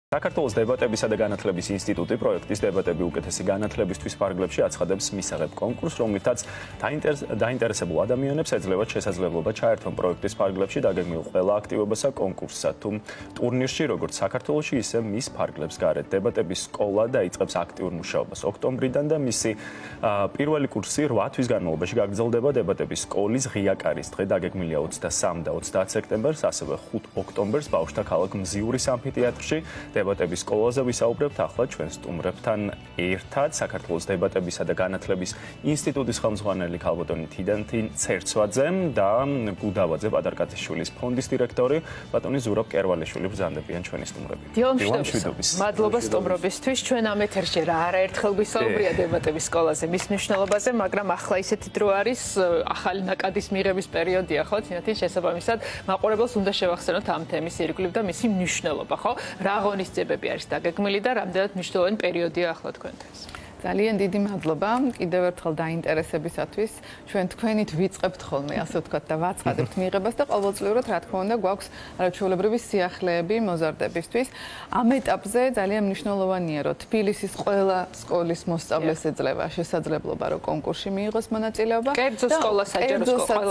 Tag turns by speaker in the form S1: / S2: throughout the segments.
S1: საქართველოს დებატებისა და განათლების ინსტიტუტი პროექტის დებატები უკეთესი განათლებისთვის ფარგლებში აცხადებს მისაღებ კონკურსს, რომლითაც დაინტერესებულ ადამიანებს ეძლევათ შესაძლებლობა ჩაერთონ პროექტის ფარგლებში დაგეგმილ ყველა აქტივობასა კონკურსსა თუ ტურნირში, როგორც საქართველოში, ისე მის ფარგლებს გარეთ. დებატების სკოლა დაიწყებს აქტიურ მუშაობას ოქტომბრიდან და მისი პირველი კურსი 8 თვის განმავლობაში გაგრძელდება. დებატების სკოლის ღია კარის დღე დაგეგმილია 23 და 30 სექტემბერს, ასევე 5 ოქტომბერს ბავშვთა ქალაქ მზიურის ამფითეატრში. დებატების სკოლაზე ვისაუბრებთ ახლა ჩვენ სტუმრებთან ერთად საქართველოს დებატებისა და განათლების ინსტიტუტის ხელმძღვანელი ქალბატონი თიდანთი ცერცვაძე და გუდავაძე პატარკაციშვილის ფონდის დირექტორი ბატონი ზურაბ კერვალიშვილი ბრძანდებიან ჩვენი სტუმრები.
S2: დილამშვიდობის. მადლობა სტუმრობისთვის. ჩვენ ამ ეთერში რა არაერთხელ გვისაუბრია დებატების სკოლაზე, მის მნიშვნელობაზე, მაგრამ ახლა ისეთი დრო არის, ახალი ნაკადის მიღების პერიოდია, ხო? თინათინ შესაბამისად მაყურებელს უნდა შევახსენოთ ამ თემის ირგვლივ და მისი მნიშვნელობა, ხო? რა ღონისძიებები არის დაგეგმილი და რამდენად მნიშვნელოვანი პერიოდია ახლა თქვენთვის.
S3: ძალიან დიდი მადლობა კიდევ ერთხელ დაინტერესებისათვის. ჩვენ თქვენით ვიწყებთ ხოლმე, ასე ვთქვათ, და ვაცხადებთ მიღებას და ყოველწლიურად, რა თქმა უნდა, გვაქვს არაჩვეულებრივი სიახლეები მოზარდებისთვის. ამ ეტაპზე ძალიან მნიშვნელოვანია, რომ თბილისის ყველა სკოლის მოსწავლეს ეძლევა შესაძლებლობა, რომ კონკურსში მიიღოს მონაწილეობა.
S2: კერძო სკოლა,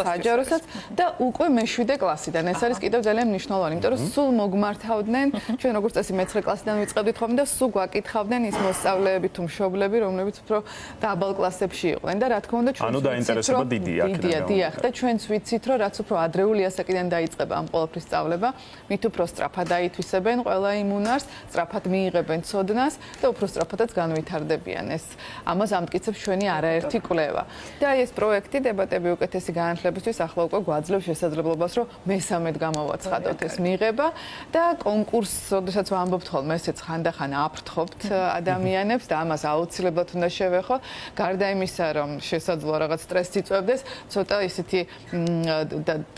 S3: საჯაროსაც და უკვე მე-7 კლასიდან. ეს არის კიდევ ძალიან მნიშვნელოვანი, იმიტომ რომ სულ მოგმართავდნენ, ჩვენ როგორც წესი მე-9 კლასიდან ვიწყებდით ხოლმე და სულ გვაკითხავდნენ ის მოსწავლეები თუ მშობლები, რომლებიც უფრო დაბალ კლასებში იყვნენ და რა თქმა უნდა ჩვენ
S1: დაინტერესება დიდია
S3: და ჩვენც ვიცით რომ რაც უფრო ადრეული ასაკიდან დაიწყება ამ ყოველფრის სწავლება, მით უფრო სწრაფად დაითვისებენ ყველა იმ უნარს, სწრაფად მიიღებენ ცოდნას და უფრო სწრაფადაც განვითარდებიან. ეს ამას ამტკიცებს ჩვენი არაერთი კვლევა. და ეს პროექტი დებატები უკეთესი განათლებისთვის ახლა უკვე გვაძლევს შესაძლებლობას, რომ მესამედ გამოვაცხადოთ ეს მიღება და კონკურსს, როდესაც ვამბობთ ხოლმე, ესეც ხანდახან აფრთხობთ ადამიანებს და ამას აუცილებლად უნდა შევეხო. გარდა იმისა, რომ შესაძლოა რაღაც სტრესს იწვევდეს, ცოტა ისეთი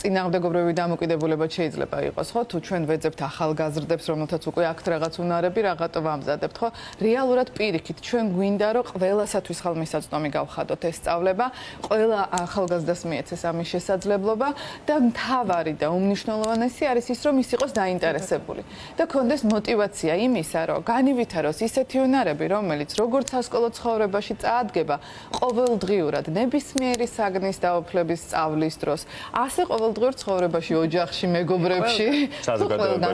S3: წინააღმდეგობრივი დამოკიდებულება შეიძლება იყოს, ხო? თუ ჩვენ ვეძებთ ახალგაზრდებს, რომელთაც უკვე აქვთ რაღაც უნარები, რაღაცა ვამზადებთ, ხო? რეალურად პირიქით, ჩვენ გვინდა, რომ ყველასათვის ხალმისაწვდომი გავხადოთ ეს სწავლება, ყველა ახალგაზრდას მიეცეს ამის შესაძლებლობა და მთავარი და უმნიშვნელოვანესი არის ის, რომ ის იყოს დაინტერესებული და ქონდეს мотиваცია იმისა, რომ განივითაროს ისეთი უნარები, რომელიც როგორც სასკოლო ცხოვრებაში წაადგება ყოველდღიურად ნებისმიერი საგნის დაუფლების სწავლის დროს, ასე ყოველდღიურ ცხოვრებაში, ოჯახში, მეგობრებში,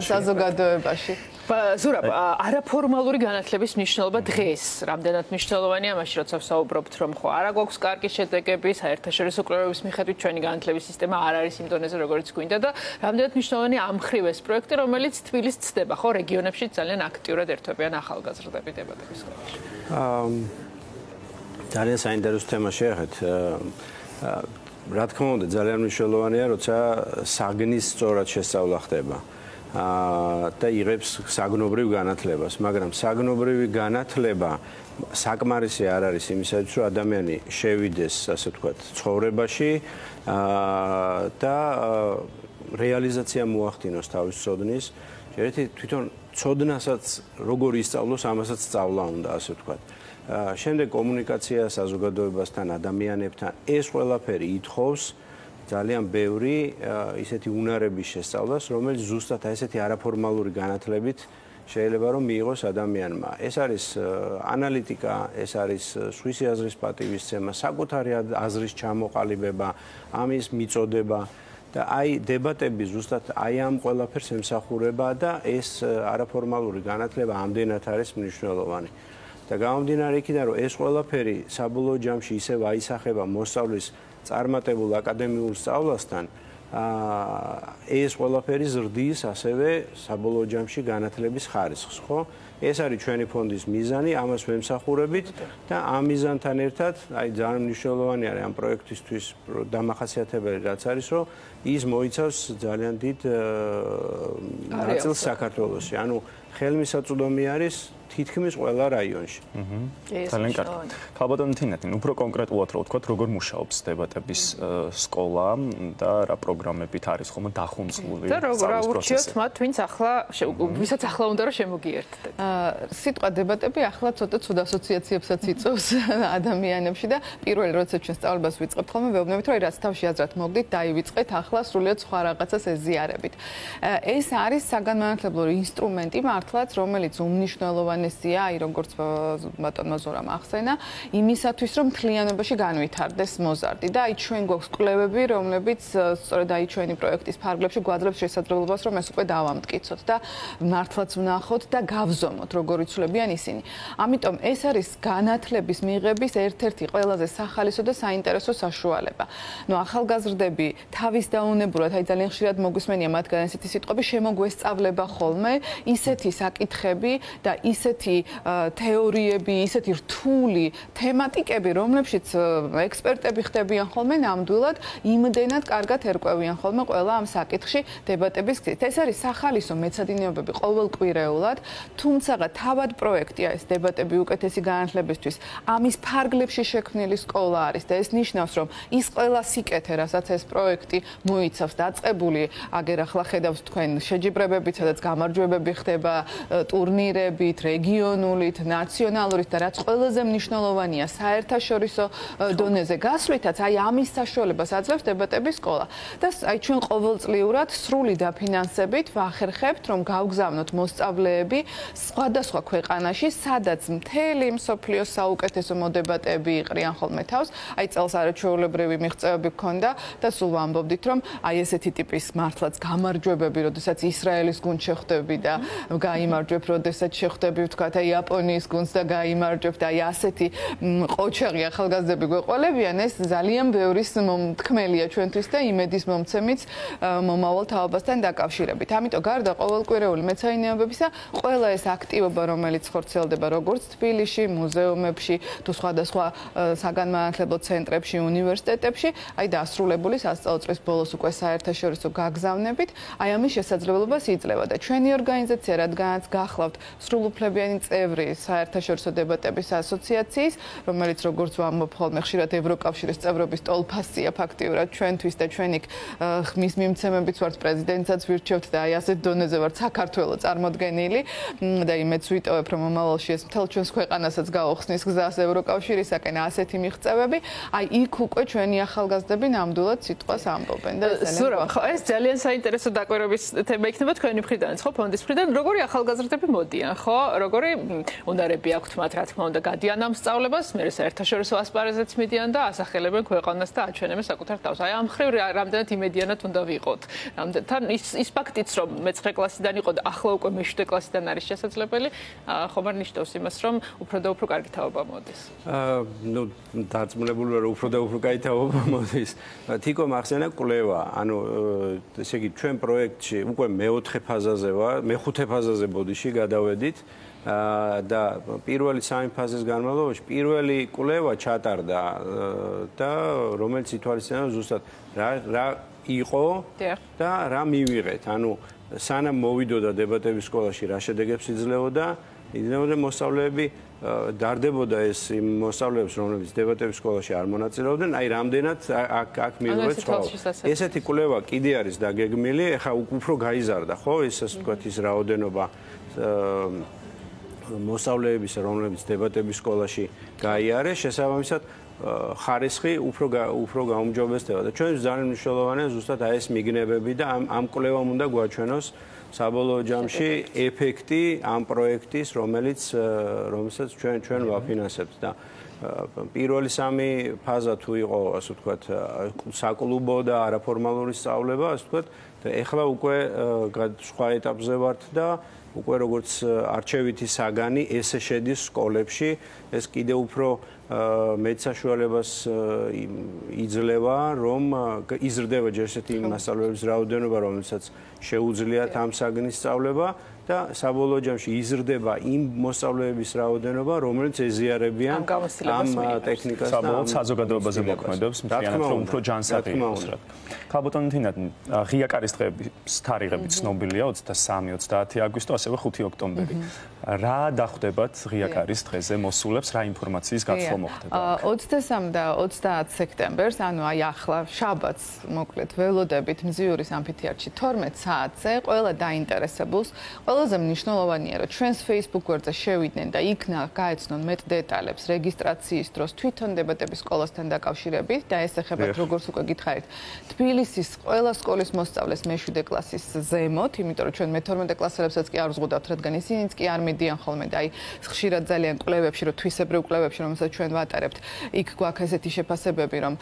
S3: საზოგადოებაში.
S2: ზურაბ, არაფორმალური განათლების მნიშვნელობა დღეს რამდენად მნიშვნელოვანია, მაშინ როცა ვსაუბრობთ, რომ ხო არა გვაქვს კარგი შედეგები, საერთაშორისო კვლევების მიხედვით ჩვენი განათლების სისტემა არ არის იმ დონეზე, როგორც გვინდა და რამდენად მნიშვნელოვანია ამ მხრივ ეს პროექტი, რომელიც თბილისს ცდება, ხო, რეგიონებში ძალიან აქტიურად ერთვებიან ახალგაზრდები დებატების სკოლაში.
S4: ძალიან საინტერესო თემა შეეხეთ. რა თქმა უნდა, ძალიან მნიშვნელოვანია, როცა საგნის სწორად შესწავლა ხდება. და იღებს საგნობრივ განათლებას, მაგრამ საგნობრივი განათლება საკმარისი არ არის იმისათვის, რომ ადამიანი შევიდეს, ასე ვთქვათ, ცხოვრებაში და რეალიზაცია მოახდინოს თავის ცოდნის. ერთი თვითონ ცოდნასაც როგორ ისწავლოს, ამასაც სწავლა უნდა, ასე ვთქვათ. შემდეგ კომუნიკაცია საზოგადოებასთან, ადამიანებთან, ეს ყველაფერი ითხოვს ძალიან ბევრი ისეთი უნარების შესწავლას, რომელიც ზუსტად ესეთი არაფორმალური განათლებით შეიძლება რომ მიიღოს ადამიანმა. ეს არის ანალიტიკა, ეს არის სვისი აზრის პატივისცემა, საკუთარი აზრის ჩამოყალიბება, ამის მიწოდება და აი დებატები ზუსტად აი ამ ყველაფერს ემსახურება და ეს არაფორმალური განათლება ამდენად არის მნიშვნელოვანი. და გამომდინარე იქიდან, რომ ეს ყველაფერი საბოლოო ჯამში ისევ აისახება მოსწავლის წარმატებულ აკადემიურ სწავლასთან, ეს ყველაფერი ზრდის ასევე საბოლოო ჯამში განათლების ხარისხს, ხო? ეს არის ჩვენი ფონდის მიზანი, ამას ვემსახურებით და ამ მიზანთან ერთად, აი ძალიან მნიშვნელოვანი არის ამ პროექტისთვის დამახასიათებელი რაც არის, რომ ის მოიცავს ძალიან დიდ ნაწილს საქართველოში. ანუ ხელმისაწვდომი არის თითქმის ყველა რაიონში.
S1: ძალიან კარგი. ქალბატონი თინათინ, უფრო კონკრეტულად რო ვთქვათ, როგორ მუშაობს დებატების სკოლა და რა პროგრამებით არის ხოლმე დახუნწლული
S2: და რა ურჩიოთ მათ, ვინც ახლა ვისაც ახლა უნდა რომ შემოგიერთდეთ.
S3: სიტყვა დებატები ახლა ცოტა ცუდ ასოციაციებსაც იწვევს ადამიანებში და პირველი როცა ჩვენ სწავლებას ვიწყებთ ხოლმე ვეუბნებით, რომ რაც თავში აზრად მოგდით, დაივიწყეთ ახლა სრულიად სხვა რაღაცას ეზიარებით. ეს არის საგანმანათლებლო ინსტრუმენტი, მართლაც, რომელიც უმნიშვნელოვანესია, აი როგორც ბატონმა ზურამ ახსენა, იმისათვის, რომ მთლიანობაში განვითარდეს მოზარდი და აი ჩვენ გვაქვს კვლევები, რომლებიც სწორედ აი ჩვენი პროექტის ფარგლებში გვაძლევს შესაძლებლობას, რომ ეს უკვე დავამტკიცოთ და მართლაც ვნახოთ და გავზომოთ, როგორ იცვლებიან ისინი. ამიტომ ეს არის განათლების მიღების ერთ-ერთი ყველაზე სახალისო და საინტერესო საშუალება. ნუ ახალგაზრდები თავის დაუნებურად, აი ძალიან ხშირად მოგვისმენია მათგან ესეთი სიტყვები, შემოგვესწავლება ხოლმე ისეთი საკითხები და ისეთი თეორიები, ისეთი რთული თემატიკები, რომლებშიც ექსპერტები ხდებიან ხოლმე ნამდვილად, იმდენად კარგად ერკვევიან ხოლმე ყველა ამ საკითხში დებატების გზით. ეს არის სახალისო მეცადინეობები ყოველკვირეულად, თუმცა თავად პროექტია ეს დებატები უკეთესი განათლებისთვის. ამის ფარგლებში შექმნილი სკოლა არის და ეს ნიშნავს, რომ ის ყველა სიკეთე, რასაც ეს პროექტი მოიცავს, დაწყებული, აგერ ახლა ხედავს თქვენ შეჯიბრებებით, სადაც გამარჯვებები ხდება ტურნირებით, რეგიონულით, ნაციონალურით და რაც ყველაზე მნიშვნელოვანია, საერთაშორისო დონეზე გასვლითაც, აი ამის საშუალებას აძლევს დებატების სკოლა. და აი ჩვენ ყოველწლიურად სრული დაფინანსებით ვახერხებთ, რომ გავგზავნოთ მოსწავლეები სხვადასხვა ქვეყანაში, სადაც მთელი მსოფლიოს საუკეთესო მოდებატები იყრიან ხოლმე თავს. აი წელს არაჩვეულებრივი მიღწევები გქონდა და სულ ვამბობდით, რომ აი ესეთი ტიპის მართლაც გამარჯვებები, როდესაც ისრაელის გუნდს შეხვდები და გაიმარჯვებ, როდესაც შეხვდები ვთქვათ, აი იაპონიის გუნდს და გაიმარჯვებ და აი ასეთი ყოჩაღი ახალგაზრდები გვეყოლებიან, ეს ძალიან ბევრის თქმელია ჩვენთვის და იმედის მომცემიც მომავალ თაობასთან დაკავშირებით. ამიტომ გარდა ყოველკვირეული მეცადინეობებისა, ყველა ეს აქტივობა, რომელიც ხორციელდება როგორც თბილისში, მუზეუმებში, თუ სხვადასხვა საგანმანათლებლო ცენტრებში, უნივერსიტეტებში, აი დასრულებული სასწავლო წლის ბოლოს უკვე საერთაშორისო გაგზავნებით, აი ამის შესაძლებლობას იძლევა და ჩვენი ორგანიზაცია, რადგანაც გახლავთ სრულუფლებიანი წევრი საერთაშორისო დებატების ასოციაციის, რომელიც როგორც ვამბობ ხოლმე ხშირად ევროკავშირის წევრობის ტოლფასია ფაქტიურად ჩვენთვის და ჩვენ იქ ხმის მიმცემებიც ვართ, პრეზიდენტსაც ვირჩევთ და აი ასეთ დონეზე ვართ საქართველოს წარმოდგენილი და იმეც ვიტოვებ, რომ მომავალში ეს მთელ ჩვენს ქვეყანასაც გაუხსნის გზას ევროკავშირისაკენ ასეთი მიღწევები, აი იქ უკვე ჩვენი ახალგაზრდები ნამდვილად სიტყვას ამბობენ და
S2: ეს ძალიან საინტერესო დაკვირვების თემა იქნება თქვენი მხრიდანაც, ხო, ფონდის მხრიდან, როგორი ახალგაზრდები მოდიან, ხო, როგორი უნარები აქვთ მათ, რა თქმა უნდა, გადიან ამ სწავლებას, მე საერთაშორისო ასპარეზეც მიდიან და ასახელებენ ქვეყანას და აჩვენებენ საკუთარ თავს. აი ამ მხრივ რამდენად იმედიანად უნდა ვიყოთ. თან ის ფაქტიც, რომ მე-9 კლასიდან იყო და ახლა უკვე მე-7 კლასიდან არის შესაძლებელი, ხომ არ ნიშნავს იმას, რომ უფრო და უფრო კარგი თაობა მოდის.
S4: ნუ დარწმუნებული ვარ, უფრო და უფრო კარგი თაობა მოდის. თიკო მახსენა კვლევა, ანუ ესე იგი ჩვენ პროექტში უკვე მე-4 ფაზაზე ვარ, მე-5 ფაზაზე ბოდიში გადავედით. და პირველი 3 ფაზის განმავლობაში პირველი კვლევა ჩატარდა და რომელიც ითვალისწინებდა ზუსტად რა იყო და რა მივიღეთ. ანუ სანამ მოვიდოდა დებატების სკოლაში რა შედეგებს იძლეოდა მოსწავლეები დარდებოდა ეს იმ მოსწავლეებს, რომლებიც დებატების სკოლაში არ მონაწილეობდნენ, აი რამდენად აქ მივიღეთ სხვა. ესეთი კვლევა კიდე არის დაგეგმილი, ეხლა უფრო გაიზარდა, ხო, ეს ასე ვთქვათ ის რაოდენობა მოსწავლეების, რომლებიც დებატების სკოლაში გაიარეს, შესაბამისად ხარისხი უფრო გაუმჯობესდება და ჩვენთვის ძალიან მნიშვნელოვანია ზუსტად აი ეს მიგნებები და ამ კვლევამ უნდა გვაჩვენოს საბოლოო ჯამში ეფექტი ამ პროექტის, რომელსაც ჩვენ ვაფინანსებთ და პირველი 3 ფაზა თუ იყო, ასე ვთქვათ, საკლუბო და არაფორმალური სწავლება, ასე ვთქვათ, და ეხლა უკვე სხვა ეტაპზე ვართ და უკვე როგორც არჩევითი საგანი ესე შედის სკოლებში, ეს კიდე უფრო მეც საშუალებას იძლევა, რომ იზრდება ჯერ ესეთი მასწავლებლების რაოდენობა, რომელსაც შეუძლიათ ამ საგნის სწავლება და საბოლოო ჯამში იზრდება იმ მოსწავლეების რაოდენობა, რომელიც ეზიარებიან ამ ტექნიკას და
S1: საბოლოოდ საზოგადოებაზე მოქმედებს, მთლიანად რომ უფრო ჯანსაღი იყოს. ქალბატონი თინა, ღია კარის დღეების თარიღები ცნობილია 23-30 აგვისტო, ასევე 5 ოქტომბერი. რა დახვდებათ ღია კარის დღეზე მოსულებს, რა ინფორმაციის გაცვლა მოხდება?
S3: 23 და 30 სექტემბერს, ანუ აი ახლა შაბათს, მოკლედ ველოდებით მზიურის ამფითეატრში 12 საათზე ყველა დაინტერესებულს ყველაზე მნიშვნელოვანია, რომ ჩვენს Facebook გვერდზე შევიდნენ და იქნა გაეცნონ მეტ დეტალებს რეგისტრაციის დროს თვითონ დებატების სკოლასთან დაკავშირებით და ეს ეხება როგორც უკვე გითხარით თბილისის ყველა სკოლის მოსწავლეს მე-7 კლასის ზემოთ, იმიტომ რომ ჩვენ მე-12 კლასელებსაც კი არ ვზღუდავთ, რადგან ისინიც კი არ მიდიან ხოლმე და აი ხშირად ძალიან კვლევებში, რომ თვისებრივ კვლევებში, რომელსაც ჩვენ ვატარებთ, იქ გვაქვს ესეთი შეფასებები, რომ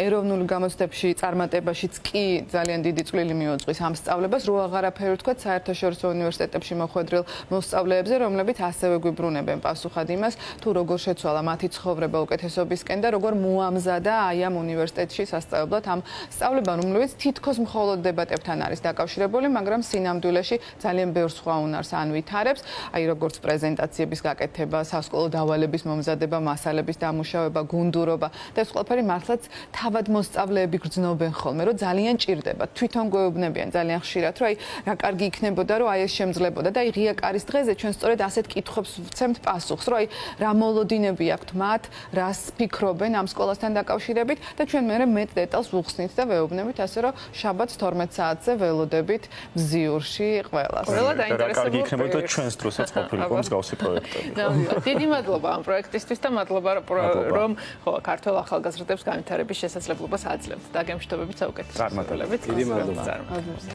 S3: ეროვნულ გამოცდებში, წარმატებაშიც კი ძალიან დიდი წვლილი მიუძღვის ამ სწავლებას, რო აღარაფერი ვთქვათ საერთაშორისო უნივერსიტეტებში მოხვედრილ მოსწავლეებზე, რომლებიც ასევე გვიბრუნებენ პასუხად იმას, თუ როგორ შეცვალა მათი ცხოვრება უკეთესობისკენ და როგორ მოამზადა აი ამ უნივერსიტეტში სასწავლებლად ამ სწავლებამ, რომლებიც თითქოს მხოლოდ დებატებთან არის დაკავშირებული, მაგრამ სინამდვილეში ძალიან ბევრ სხვა უნარს ანვითარებს, აი როგორც პრეზენტაციების გაკეთება, სასკოლო დავალების მომზადება, მასალების დამუშავება, გუნდურობა და ეს ყველაფერი მართლაც თავად მოსწავლეები გრძნობენ ხოლმე, რომ ძალიან ჭირდება. თვითონ გვეუბნებიან ძალიან ხშირად, რომ აი რა კარგი იქნებოდა, რომ აი ეს შემძლებოდა და აი ღია კარის დღეზე ჩვენ სწორედ ასეთ კითხვებს ვცემთ პასუხს, რომ აი რა მოლოდინები აქვთ მათ, რას ფიქრობენ ამ სკოლასთან დაკავშირებით და ჩვენ მერე მეტ დეტალს ვუხსნით და ვეუბნებით, ასე რომ შაბათს 12 საათზე ველოდებით მზიურში ყველას.
S2: ყველა დაინტერესებული
S1: იქნებოდა ჩვენს დროსაც ყოფილიყო მსგავსი პროექტები.
S2: დიდი მადლობა ამ პროექტისთვის და მადლობა რომ ხო ქართულ ახალგაზრდებს განვითარების შესაძლებლობას აძლევთ. დაგემშვიდობებით საუკეთესო.
S1: წარმატებებით.
S4: დიდი მადლობა.